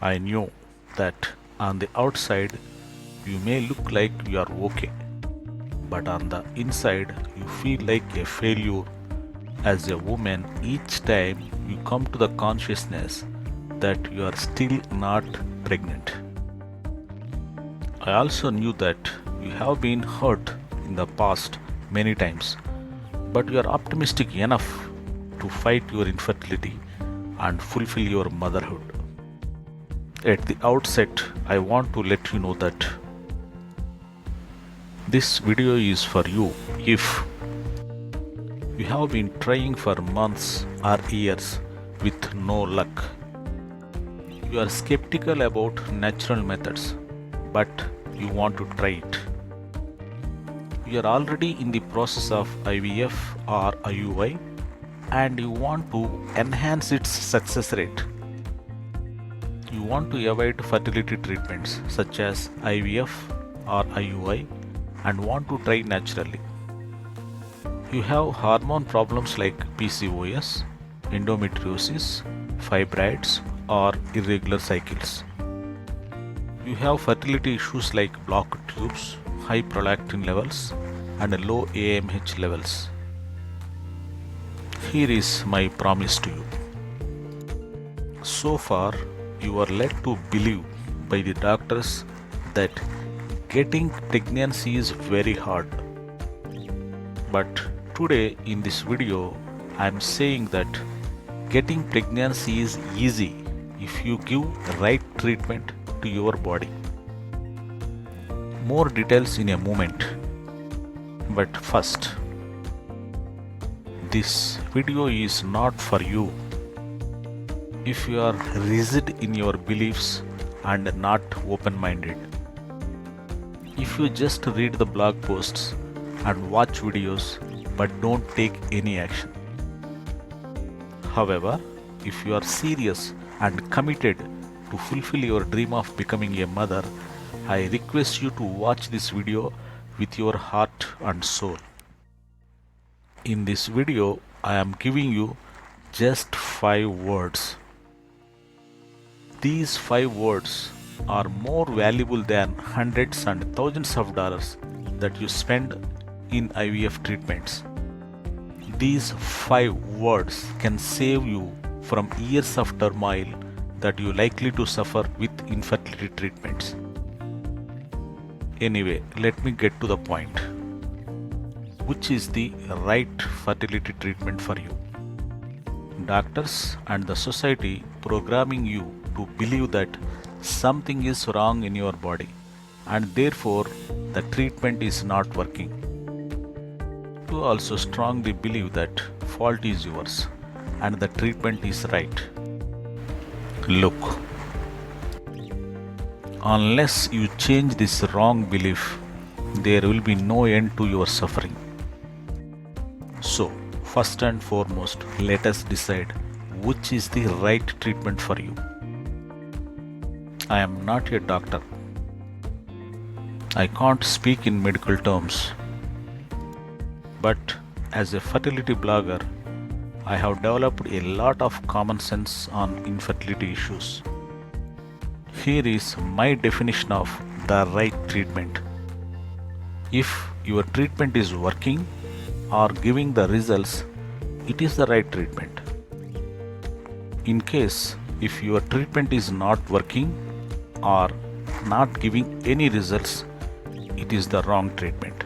I knew that on the outside you may look like you are okay, but on the inside you feel like a failure as a woman each time you come to the consciousness that you are still not pregnant. I also knew that you have been hurt in the past many times, but you are optimistic enough to fight your infertility and fulfill your motherhood. At the outset, I want to let you know that this video is for you if you have been trying for months or years with no luck. You are skeptical about natural methods, but you want to try it. You are already in the process of IVF or IUI and you want to enhance its success rate. You want to avoid fertility treatments such as IVF or IUI and want to try naturally. You have hormone problems like PCOS, endometriosis, fibroids, or irregular cycles. You have fertility issues like blocked tubes, high prolactin levels, and low AMH levels. Here is my promise to you. So far, you are led to believe by the doctors that getting pregnancy is very hard. But today in this video, I am saying that getting pregnancy is easy if you give right treatment to your body. More details in a moment. But first, this video is not for you if you are rigid in your beliefs and not open-minded. If you just read the blog posts and watch videos but don't take any action. However, if you are serious and committed to fulfill your dream of becoming a mother, I request you to watch this video with your heart and soul. In this video, I am giving you just 5 words. These 5 words are more valuable than hundreds and thousands of dollars that you spend in IVF treatments. These 5 words can save you from years of turmoil that you are likely to suffer with infertility treatments. Anyway, let me get to the point. Which is the right fertility treatment for you? Doctors and the society programming you to believe that something is wrong in your body and therefore the treatment is not working. You also strongly believe that fault is yours and the treatment is right. Look, unless you change this wrong belief, there will be no end to your suffering. So, first and foremost, let us decide which is the right treatment for you. I am not a doctor. I can't speak in medical terms. But as a fertility blogger, I have developed a lot of common sense on infertility issues. Here is my definition of the right treatment. If your treatment is working or giving the results, it is the right treatment. In case if your treatment is not working or not giving any results, it is the wrong treatment.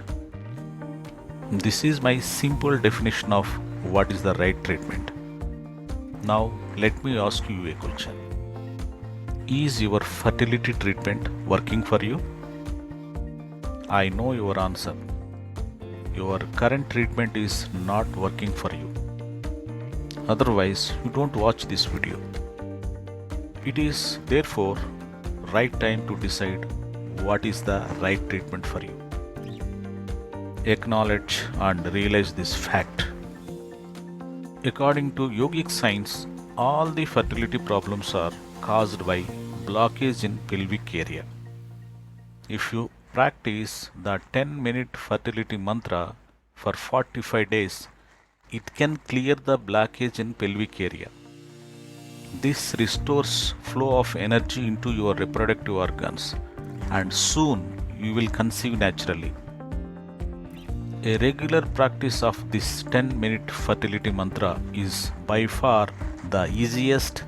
This is my simple definition of what is the right treatment. Now let me ask you a question. Is your fertility treatment working for you? I know your answer. Your current treatment is not working for you. Otherwise, you don't watch this video. It is therefore right time to decide what is the right treatment for you. Acknowledge and realize this fact. According to yogic science, all the fertility problems are caused by blockage in pelvic area. If you practice the 10-minute fertility mantra for 45 days, it can clear the blockage in pelvic area. This restores flow of energy into your reproductive organs, and soon you will conceive naturally. A regular practice of this 10-minute fertility mantra is by far the easiest,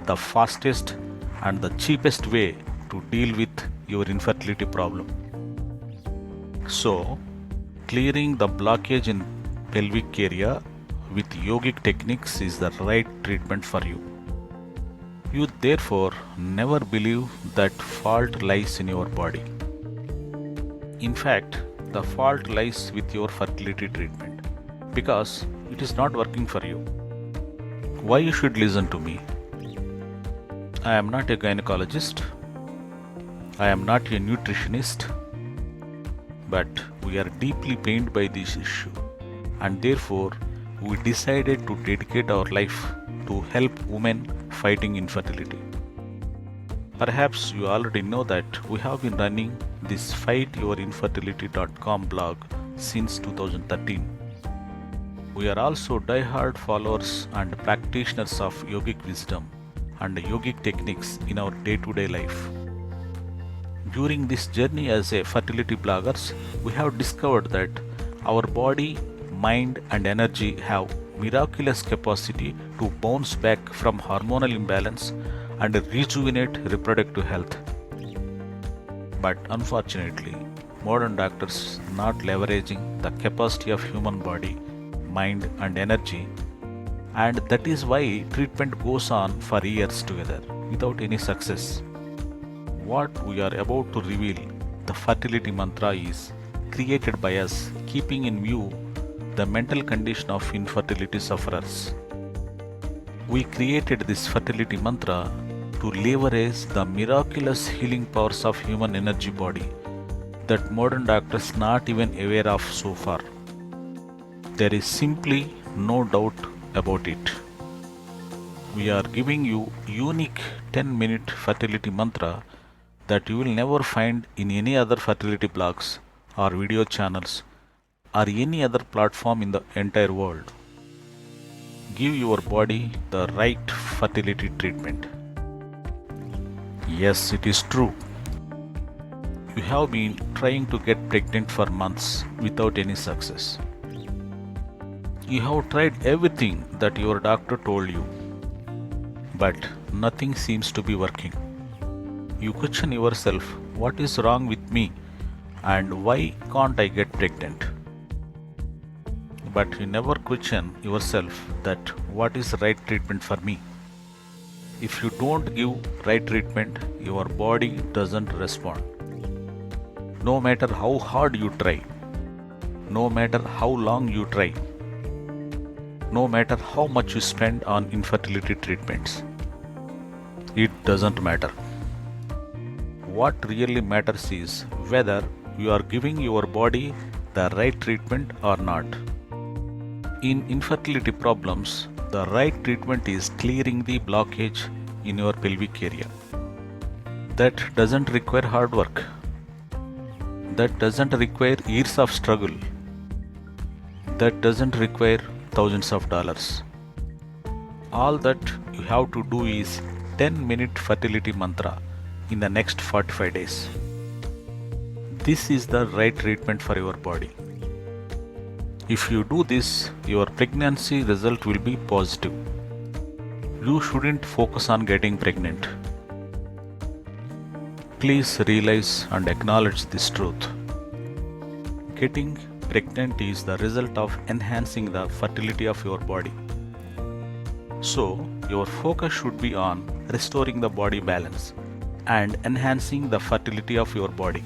the fastest, and the cheapest way to deal with your infertility problem. So, clearing the blockage in pelvic area with yogic techniques is the right treatment for you. You therefore never believe that fault lies in your body. In fact, the fault lies with your fertility treatment because it is not working for you. Why you should listen to me? I am not a gynecologist. I am not a nutritionist. But we are deeply pained by this issue, and therefore we decided to dedicate our life to help women fighting infertility. Perhaps you already know that we have been running this fightyourinfertility.com blog since 2013. We are also die-hard followers and practitioners of yogic wisdom and yogic techniques in our day-to-day life. During this journey as a fertility bloggers, we have discovered that our body, mind and energy have miraculous capacity to bounce back from hormonal imbalance and rejuvenate reproductive health. But unfortunately, modern doctors not leveraging the capacity of human body, mind and energy, and that is why treatment goes on for years together without any success. What we are about to reveal, the fertility mantra, is created by us keeping in view the mental condition of infertility sufferers. We created this fertility mantra to leverage the miraculous healing powers of human energy body that modern doctors not even aware of so far. There is simply no doubt about it. We are giving you unique 10-minute fertility mantra that you will never find in any other fertility blogs or video channels or any other platform in the entire world. Give your body the right fertility treatment. Yes, it is true. You have been trying to get pregnant for months without any success. You have tried everything that your doctor told you, but nothing seems to be working. You question yourself, what is wrong with me and why can't I get pregnant? But you never question yourself that what is right treatment for me. If you don't give right treatment, your body doesn't respond. No matter how hard you try, no matter how long you try, no matter how much you spend on infertility treatments, it doesn't matter. What really matters is whether you are giving your body the right treatment or not. In infertility problems, the right treatment is clearing the blockage in your pelvic area. That doesn't require hard work. That doesn't require years of struggle. That doesn't require thousands of dollars. All that you have to do is 10-minute fertility mantra in the next 45 days. This is the right treatment for your body. If you do this, your pregnancy result will be positive. You shouldn't focus on getting pregnant. Please realize and acknowledge this truth. Getting pregnant is the result of enhancing the fertility of your body. So, your focus should be on restoring the body balance and enhancing the fertility of your body.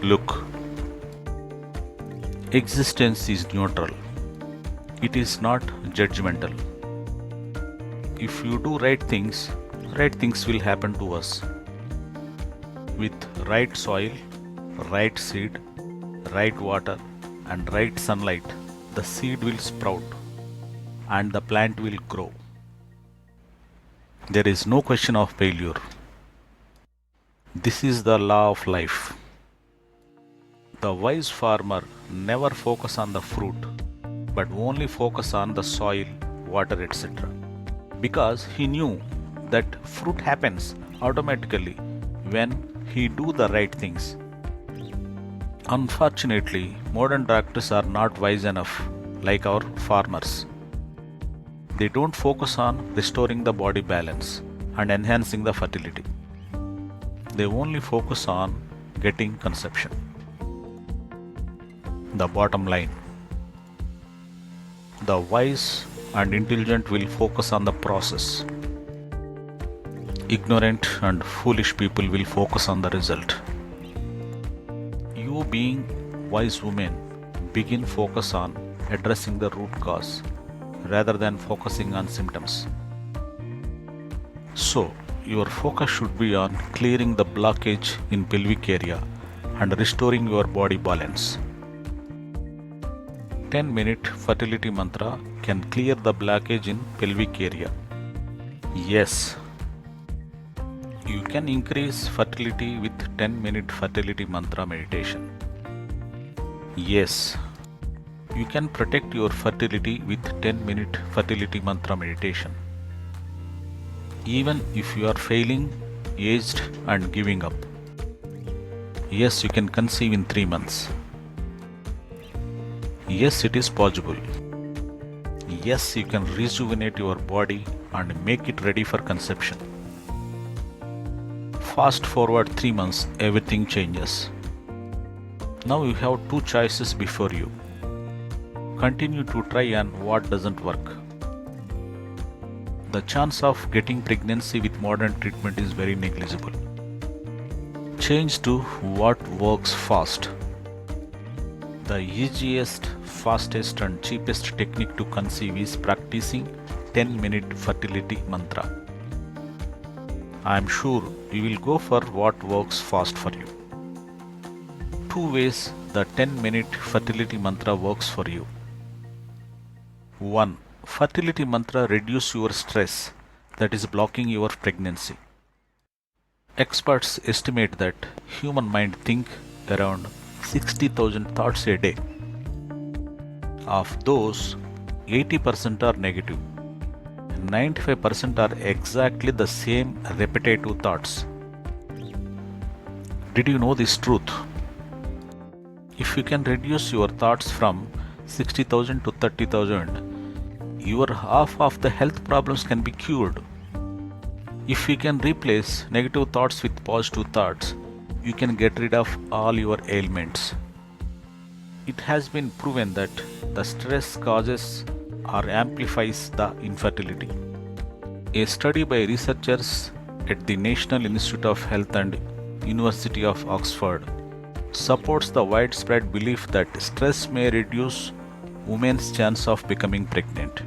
Look, existence is neutral. It is not judgmental. If you do right things will happen to us. With right soil, right seed, right water, and right sunlight, the seed will sprout and the plant will grow. There is no question of failure. This is the law of life. The wise farmer never focuses on the fruit, but only focuses on the soil, water, etc. because he knew that fruit happens automatically when he do the right things. Unfortunately, modern doctors are not wise enough like our farmers. They don't focus on restoring the body balance and enhancing the fertility. They only focus on getting conception. The bottom line: the wise and intelligent will focus on the process. Ignorant and foolish people will focus on the result. You, being wise woman, begin focus on addressing the root cause rather than focusing on symptoms. So, your focus should be on clearing the blockage in pelvic area and restoring your body balance. 10-minute fertility mantra can clear the blockage in pelvic area. Yes, you can increase fertility with 10-minute fertility mantra meditation. Yes, you can protect your fertility with 10-minute fertility mantra meditation. Even if you are failing, aged and giving up. Yes, you can conceive in 3 months. Yes, it is possible. Yes, you can rejuvenate your body and make it ready for conception. Fast forward 3 months, everything changes. Now you have 2 choices before you. Continue to try and what doesn't work. The chance of getting pregnancy with modern treatment is very negligible. Change to what works fast. The easiest, fastest and cheapest technique to conceive is practicing 10-minute fertility mantra. I am sure you will go for what works fast for you. 2 ways the 10-minute fertility mantra works for you. 1. Fertility mantra reduce your stress that is blocking your pregnancy. Experts estimate that human mind think around 60,000 thoughts a day. Of those, 80% are negative. 95% are exactly the same repetitive thoughts. Did you know this truth? If you can reduce your thoughts from 60,000 to 30,000, your half of the health problems can be cured. If you can replace negative thoughts with positive thoughts, you can get rid of all your ailments. It has been proven that the stress causes or amplifies the infertility. A study by researchers at the National Institute of Health and University of Oxford supports the widespread belief that stress may reduce women's chance of becoming pregnant.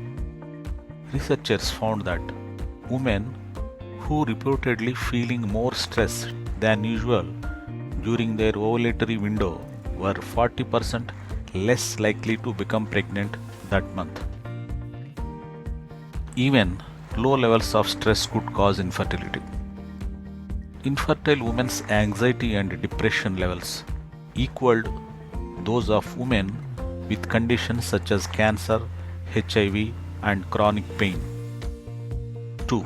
Researchers found that women who reportedly feeling more stress than usual during their ovulatory window were 40% less likely to become pregnant that month. Even low levels of stress could cause infertility. Infertile women's anxiety and depression levels equaled those of women with conditions such as cancer, HIV, and chronic pain. 2.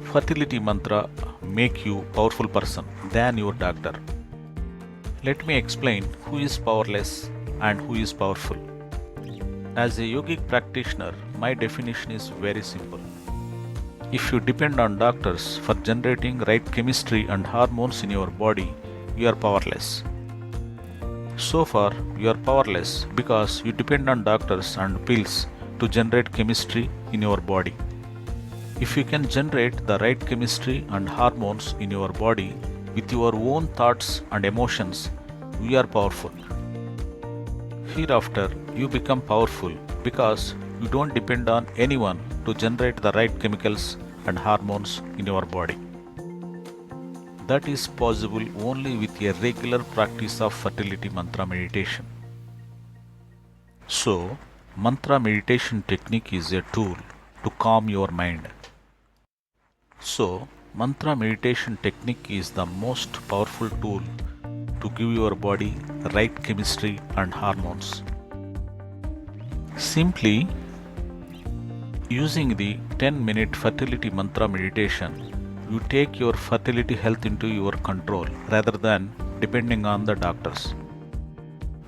Fertility mantra make you powerful person than your doctor. Let me explain who is powerless and who is powerful. As a yogic practitioner, my definition is very simple. If you depend on doctors for generating right chemistry and hormones in your body, you are powerless. So far, you are powerless because you depend on doctors and pills to generate chemistry in your body. If you can generate the right chemistry and hormones in your body with your own thoughts and emotions, you are powerful. Hereafter, you become powerful because you don't depend on anyone to generate the right chemicals and hormones in your body. That is possible only with a regular practice of fertility mantra meditation. So, mantra meditation technique is a tool to calm your mind. So, mantra meditation technique is the most powerful tool to give your body right chemistry and hormones. Simply, Using the 10-minute fertility mantra meditation, you take your fertility health into your control rather than depending on the doctors.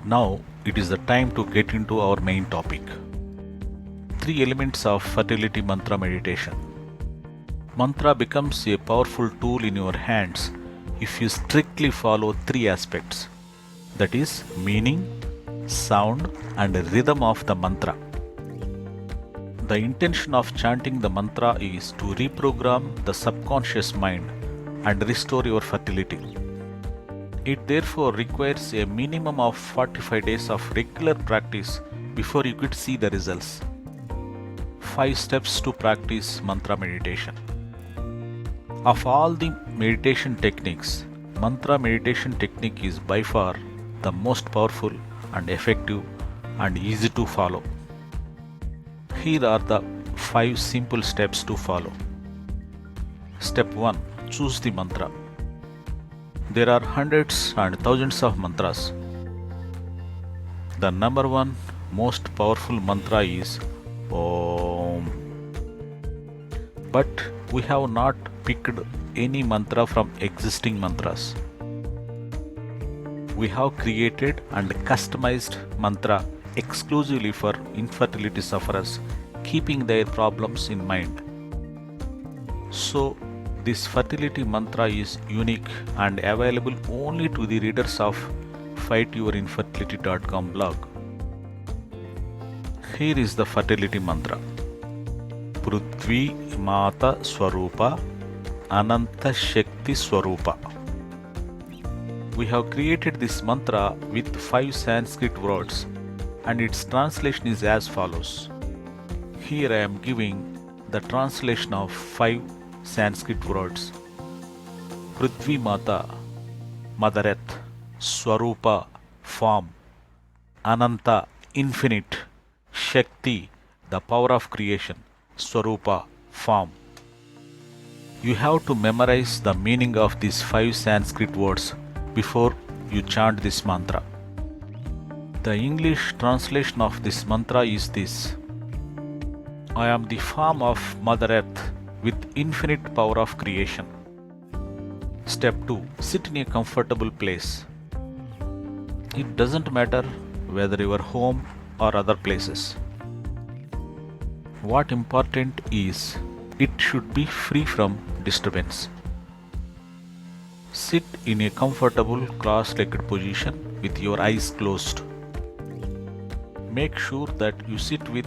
Now it is the time to get into our main topic. 3 elements of fertility mantra meditation. Mantra becomes a powerful tool in your hands if you strictly follow 3 aspects, that is, meaning, sound, and rhythm of the mantra. The intention of chanting the mantra is to reprogram the subconscious mind and restore your fertility. It therefore requires a minimum of 45 days of regular practice before you could see the results. 5 steps to practice mantra meditation. Of all the meditation techniques, mantra meditation technique is by far the most powerful and effective and easy to follow. Here are the 5 simple steps to follow. Step 1. Choose the mantra. There are hundreds and thousands of mantras. The number 1 most powerful mantra is Om. But we have not picked any mantra from existing mantras. We have created and customized mantra exclusively for infertility sufferers, keeping their problems in mind. So, this fertility mantra is unique and available only to the readers of fightyourinfertility.com blog. Here is the fertility mantra. Prithvi Mata Swarupa Ananta Shakti Swarupa. We have created this mantra with 5 Sanskrit words, and its translation is as follows. Here I am giving the translation of 5 Sanskrit words. Prithvi Mata, Mother Earth, Swarupa, form, Ananta, infinite, Shakti, the power of creation, Swarupa, form. You have to memorize the meaning of these 5 Sanskrit words before you chant this mantra. The English translation of this mantra is this. I am the form of Mother Earth with infinite power of creation. Step 2. Sit in a comfortable place. It doesn't matter whether you are home or other places. What important is it should be free from disturbance. Sit in a comfortable cross-legged position with your eyes closed. Make sure that you sit with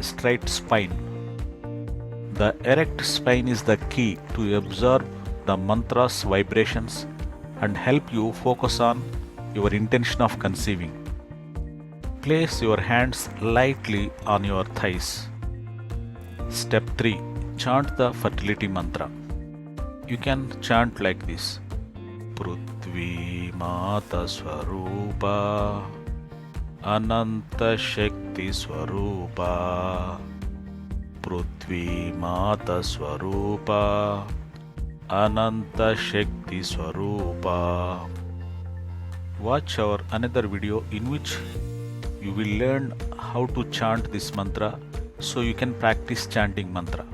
straight spine. The erect spine is the key to absorb the mantra's vibrations and help you focus on your intention of conceiving. Place your hands lightly on your thighs. Step 3. Chant the fertility mantra. You can chant like this. Prithvi Mata Swarupa Ananta Shakti Swarupa. Prithvi Mata Swarupa Ananta Shakti Swarupa. Watch our another video in which you will learn how to chant this mantra so you can practice chanting mantra.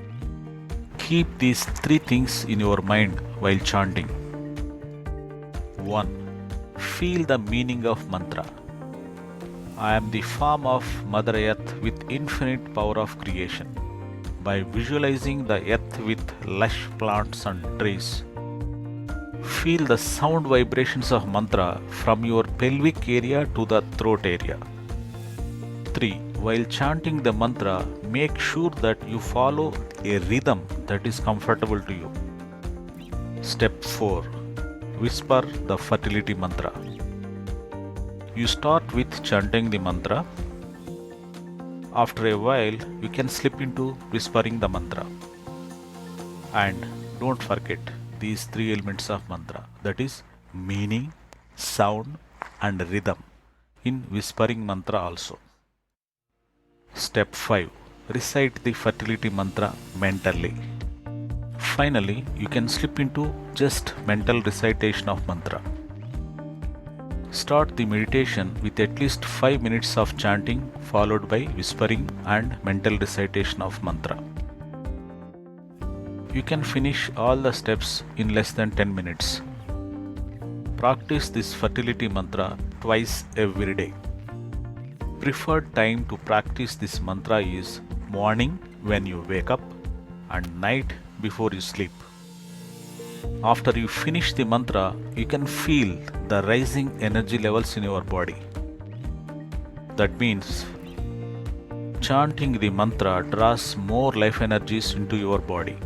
Keep these 3 things in your mind while chanting. 1. Feel the meaning of mantra. I am the form of Mother Earth with infinite power of creation. By visualizing the earth with lush plants and trees, feel the sound vibrations of mantra from your pelvic area to the throat area. 3. While chanting the mantra, make sure that you follow a rhythm that is comfortable to you. Step 4. Whisper the fertility mantra. You start with chanting the mantra. After a while, you can slip into whispering the mantra. And don't forget these 3 elements of mantra, that is meaning, sound and rhythm in whispering mantra also. Step 5. Recite the fertility mantra mentally. Finally, you can slip into just mental recitation of mantra. Start the meditation with at least 5 minutes of chanting followed by whispering and mental recitation of mantra. You can finish all the steps in less than 10 minutes. Practice this fertility mantra twice every day. Preferred time to practice this mantra is morning when you wake up and night before you sleep. After you finish the mantra, you can feel the rising energy levels in your body. That means chanting the mantra draws more life energies into your body.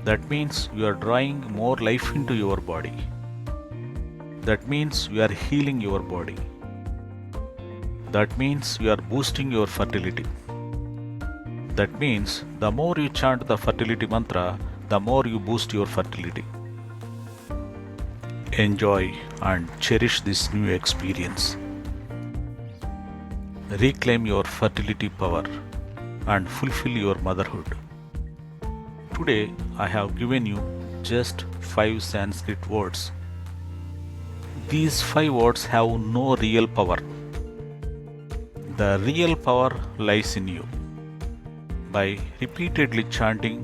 That means you are drawing more life into your body. That means you are healing your body. That means you are boosting your fertility. That means the more you chant the fertility mantra, the more you boost your fertility. Enjoy and cherish this new experience. Reclaim your fertility power and fulfill your motherhood. Today I have given you just 5 Sanskrit words. These 5 words have no real power. The real power lies in you. By repeatedly chanting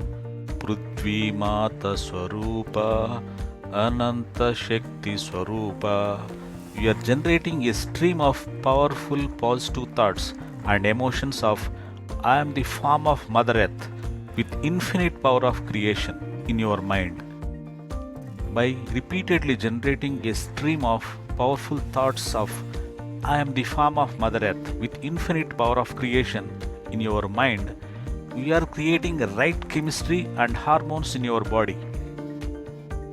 Prithvi Mata Swarupa Ananta Shakti Swarupa, you are generating a stream of powerful positive thoughts and emotions of I am the form of Mother Earth with infinite power of creation in your mind. By repeatedly generating a stream of powerful thoughts of I am the form of Mother Earth with infinite power of creation in your mind, you are creating right chemistry and hormones in your body.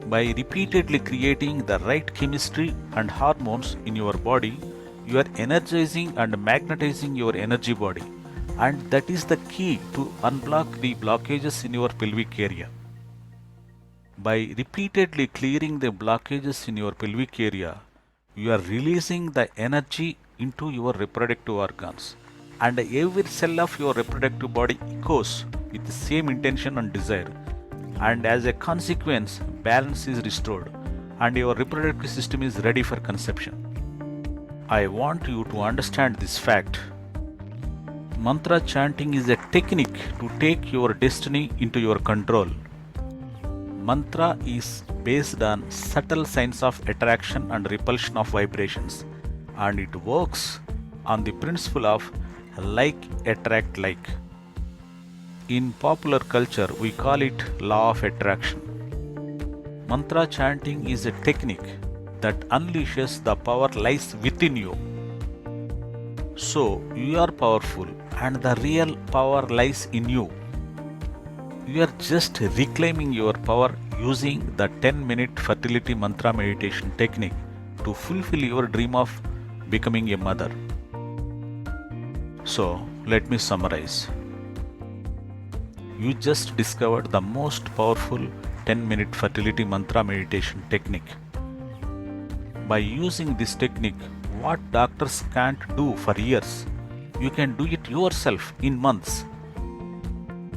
By repeatedly creating the right chemistry and hormones in your body, you are energizing and magnetizing your energy body, and that is the key to unblock the blockages in your pelvic area. By repeatedly clearing the blockages in your pelvic area, you are releasing the energy into your reproductive organs, and every cell of your reproductive body echoes with the same intention and desire, and as a consequence, balance is restored and your reproductive system is ready for conception. I want you to understand this fact. Mantra chanting is a technique to take your destiny into your control. Mantra is based on subtle signs of attraction and repulsion of vibrations, and it works on the principle of like attract like. In popular culture, we call it law of attraction. Mantra chanting is a technique that unleashes the power lies within you. So, you are powerful and the real power lies in you. You are just reclaiming your power using the 10-minute fertility mantra meditation technique to fulfill your dream of becoming a mother. So, let me summarize. You just discovered the most powerful 10-minute fertility mantra meditation technique. By using this technique, what doctors can't do for years, you can do it yourself in months.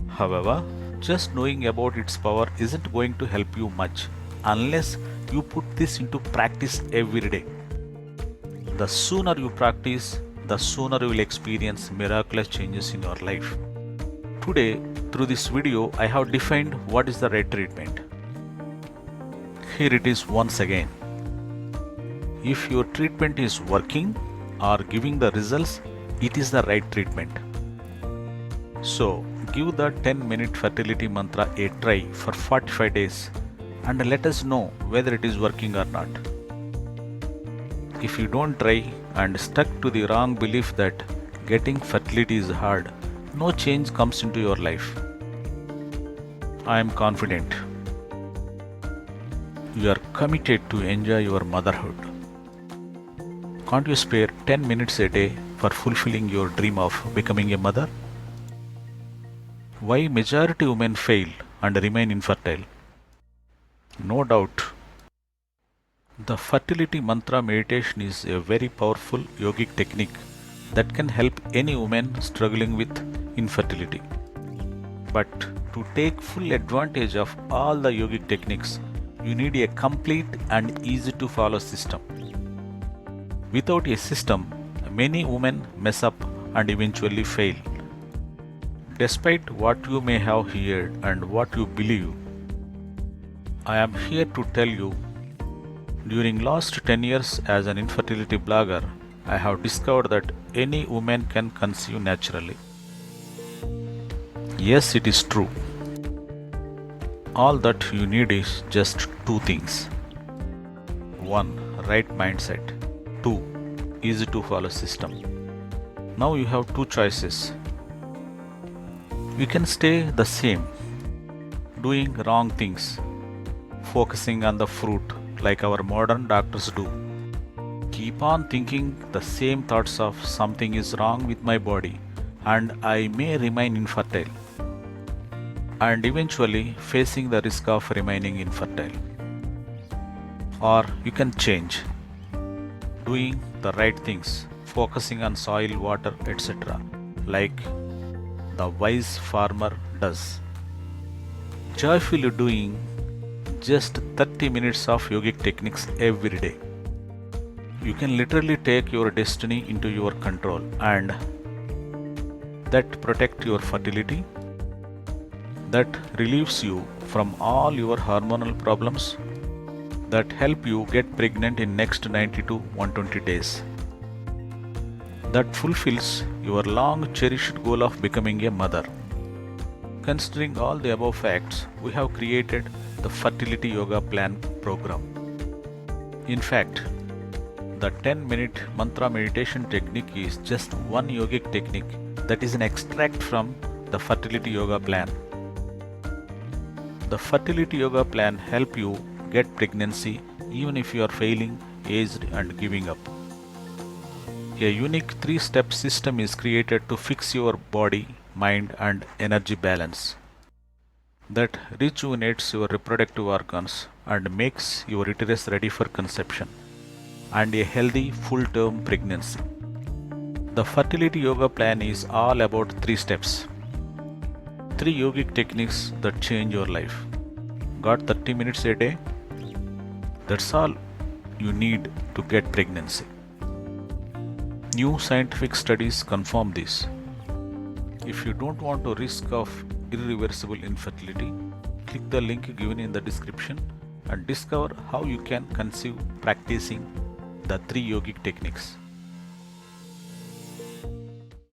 However, just knowing about its power isn't going to help you much unless you put this into practice every day. The sooner you practice, the sooner you will experience miraculous changes in your life. Today, through this video, I have defined what is the right treatment. Here it is once again. If your treatment is working or giving the results, it is the right treatment. So, give the 10-minute fertility mantra a try for 45 days and let us know whether it is working or not. If you don't try and stuck to the wrong belief that getting fertility is hard, no change comes into your life. I am confident you are committed to enjoy your motherhood. Can't you spare 10 minutes a day for fulfilling your dream of becoming a mother? Why majority women fail and remain infertile? No doubt, the fertility mantra meditation is a very powerful yogic technique that can help any woman struggling with infertility. But to take full advantage of all the yogic techniques, you need a complete and easy to follow system. Without a system, many women mess up and eventually fail. Despite what you may have heard and what you believe, I am here to tell you, during last 10 years as an infertility blogger, I have discovered that any woman can conceive naturally. Yes, it is true. All that you need is just two things. 1. Right mindset. 2. Easy to follow system. Now you have two choices. You can stay the same, doing wrong things, focusing on the fruit like our modern doctors do. Keep on thinking the same thoughts of something is wrong with my body and I may remain infertile, and eventually facing the risk of remaining infertile. Or you can change, doing the right things, focusing on soil, water, etc., like the wise farmer does. Joyfully doing just 30 minutes of yogic techniques every day. You can literally take your destiny into your control, and that protect your fertility, that relieves you from all your hormonal problems, that help you get pregnant in next 90 to 120 days, that fulfills your long cherished goal of becoming a mother. Considering all the above facts, we have created the Fertility Yoga Plan program. In fact, the 10-minute mantra meditation technique is just one yogic technique that is an extract from the Fertility Yoga Plan. The Fertility Yoga Plan help you get pregnancy even if you are failing, aged and giving up. A unique 3-step system is created to fix your body, mind and energy balance that rejuvenates your reproductive organs and makes your uterus ready for conception and a healthy full-term pregnancy. The Fertility Yoga Plan is all about 3 steps. 3 yogic techniques that change your life. Got 30 minutes a day? That's all you need to get pregnancy. New scientific studies confirm this. If you don't want to risk of irreversible infertility, click the link given in the description and discover how you can conceive practicing the 3 yogic techniques.